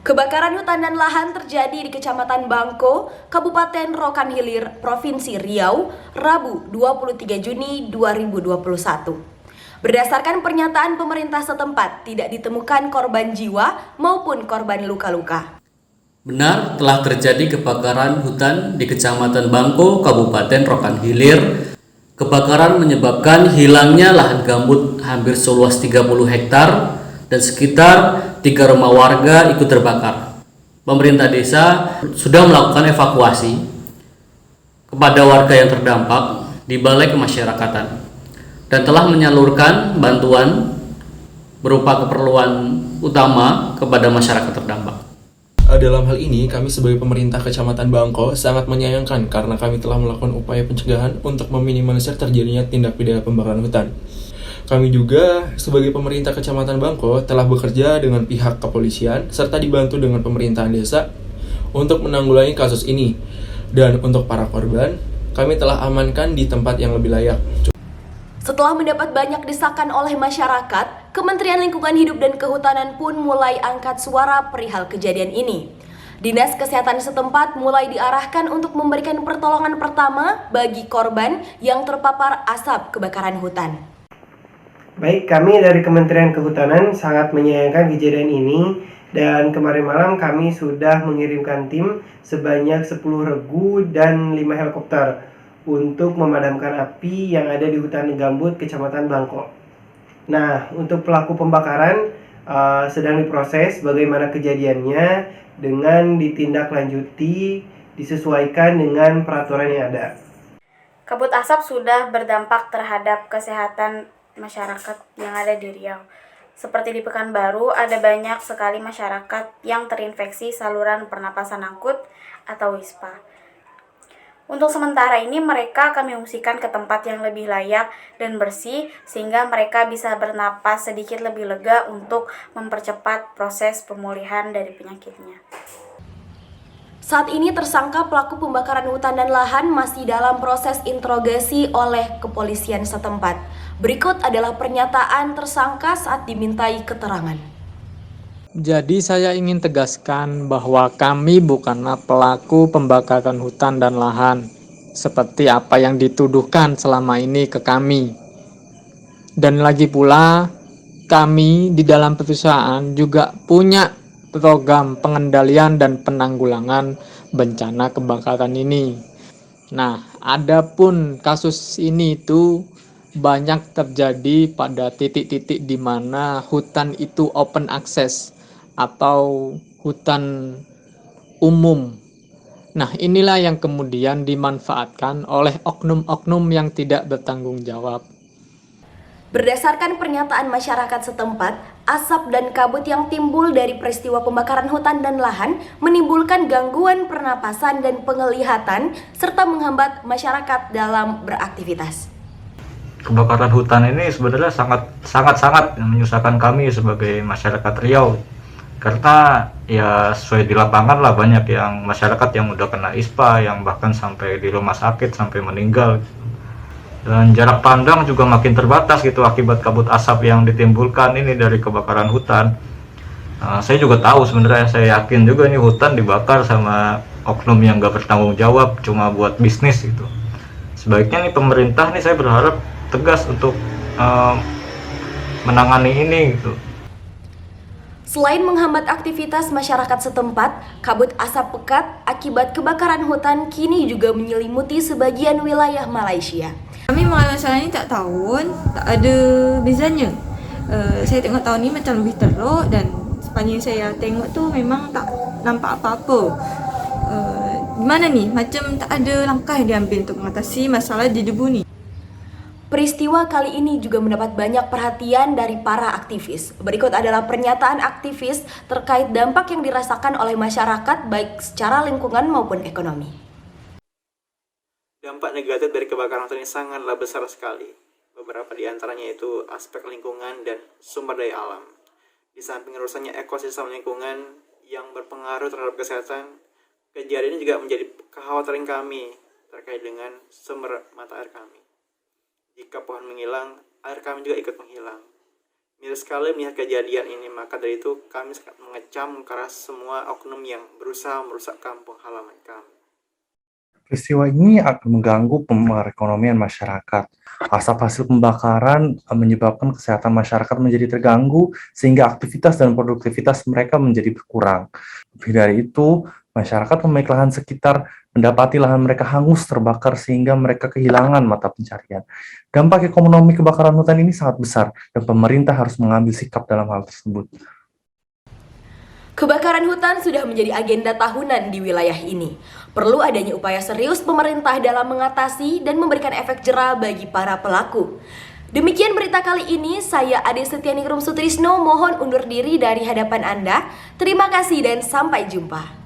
Kebakaran hutan dan lahan terjadi di Kecamatan Bangko, Kabupaten Rokan Hilir, Provinsi Riau, Rabu 23 Juni 2021. Berdasarkan pernyataan pemerintah setempat, tidak ditemukan korban jiwa maupun korban luka-luka. Benar, telah terjadi kebakaran hutan di Kecamatan Bangko, Kabupaten Rokan Hilir. Kebakaran menyebabkan hilangnya lahan gambut hampir seluas 30 hektar dan sekitar 3 rumah warga ikut terbakar. Pemerintah desa sudah melakukan evakuasi kepada warga yang terdampak di Balai Kemasyarakatan dan telah menyalurkan bantuan berupa keperluan utama kepada masyarakat terdampak. Dalam hal ini, kami sebagai pemerintah Kecamatan Bangko sangat menyayangkan karena kami telah melakukan upaya pencegahan untuk meminimalisir terjadinya tindak pidana pembakaran hutan. Kami juga sebagai pemerintah Kecamatan Bangko telah bekerja dengan pihak kepolisian serta dibantu dengan pemerintahan desa untuk menanggulangi kasus ini. Dan untuk para korban, kami telah amankan di tempat yang lebih layak. Setelah mendapat banyak desakan oleh masyarakat, Kementerian Lingkungan Hidup dan Kehutanan pun mulai angkat suara perihal kejadian ini. Dinas Kesehatan setempat mulai diarahkan untuk memberikan pertolongan pertama bagi korban yang terpapar asap kebakaran hutan. Baik, kami dari Kementerian Kehutanan sangat menyayangkan kejadian ini dan kemarin malam kami sudah mengirimkan tim sebanyak 10 regu dan 5 helikopter untuk memadamkan api yang ada di hutan gambut Kecamatan Bangko. Nah, untuk pelaku pembakaran sedang diproses bagaimana kejadiannya dengan ditindaklanjuti disesuaikan dengan peraturan yang ada. Kabut asap sudah berdampak terhadap kesehatan masyarakat yang ada di Riau. Seperti di Pekanbaru, ada banyak sekali masyarakat yang terinfeksi saluran pernapasan akut atau ISPA. Untuk sementara ini mereka kami ungsikan ke tempat yang lebih layak dan bersih sehingga mereka bisa bernapas sedikit lebih lega untuk mempercepat proses pemulihan dari penyakitnya. Saat ini tersangka pelaku pembakaran hutan dan lahan masih dalam proses interogasi oleh kepolisian setempat. Berikut adalah pernyataan tersangka saat dimintai keterangan. Jadi saya ingin tegaskan bahwa kami bukanlah pelaku pembakaran hutan dan lahan, seperti apa yang dituduhkan selama ini ke kami. Dan lagi pula, kami di dalam perusahaan juga punya program pengendalian dan penanggulangan bencana kebakaran ini. Nah, adapun kasus ini itu banyak terjadi pada titik-titik di mana hutan itu open access atau hutan umum. Nah, inilah yang kemudian dimanfaatkan oleh oknum-oknum yang tidak bertanggung jawab. Berdasarkan pernyataan masyarakat setempat, asap dan kabut yang timbul dari peristiwa pembakaran hutan dan lahan menimbulkan gangguan pernapasan dan penglihatan serta menghambat masyarakat dalam beraktivitas. Kebakaran hutan ini sebenarnya sangat menyusahkan kami sebagai masyarakat Riau. Karena ya sesuai di lapangan lah banyak yang masyarakat yang udah kena ISPA yang bahkan sampai di rumah sakit sampai meninggal. Dan jarak pandang juga makin terbatas gitu akibat kabut asap yang ditimbulkan ini dari kebakaran hutan. Saya juga tahu sebenarnya, saya yakin juga ini hutan dibakar sama oknum yang gak bertanggung jawab cuma buat bisnis gitu. Sebaiknya nih pemerintah nih saya berharap tegas untuk menangani ini gitu. Selain menghambat aktivitas masyarakat setempat, kabut asap pekat akibat kebakaran hutan kini juga menyelimuti sebagian wilayah Malaysia. Kami mengalami masalah ini tak tahun, tak ada bezanya. Saya tengok tahun ini macam lebih teruk dan sepanjang saya tengok tu memang tak nampak apa-apa. Gimana ni? Macam tak ada langkah yang diambil untuk mengatasi masalah di debu ni. Peristiwa kali ini juga mendapat banyak perhatian dari para aktivis. Berikut adalah pernyataan aktivis terkait dampak yang dirasakan oleh masyarakat baik secara lingkungan maupun ekonomi. Dampak negatif dari kebakaran hutan ini sangatlah besar sekali. Beberapa di antaranya itu aspek lingkungan dan sumber daya alam. Di samping urusannya ekosistem lingkungan yang berpengaruh terhadap kesehatan, kejadian ini juga menjadi kekhawatiran kami terkait dengan sumber mata air kami. Jika pohon menghilang, air kami juga ikut menghilang. Miris sekali melihat kejadian ini, maka dari itu kami sangat mengecam keras semua oknum yang berusaha merusak kampung halaman kami. Peristiwa ini akan mengganggu perekonomian masyarakat. Asap hasil pembakaran menyebabkan kesehatan masyarakat menjadi terganggu, sehingga aktivitas dan produktivitas mereka menjadi berkurang. Lebih dari itu, masyarakat pemilik lahan sekitar mendapati lahan mereka hangus terbakar sehingga mereka kehilangan mata pencarian. Dampak ekonomi kebakaran hutan ini sangat besar dan pemerintah harus mengambil sikap dalam hal tersebut. Kebakaran hutan sudah menjadi agenda tahunan di wilayah ini. Perlu adanya upaya serius pemerintah dalam mengatasi dan memberikan efek jera bagi para pelaku. Demikian berita kali ini, saya Ade Setianingrum Sutrisno mohon undur diri dari hadapan Anda. Terima kasih dan sampai jumpa.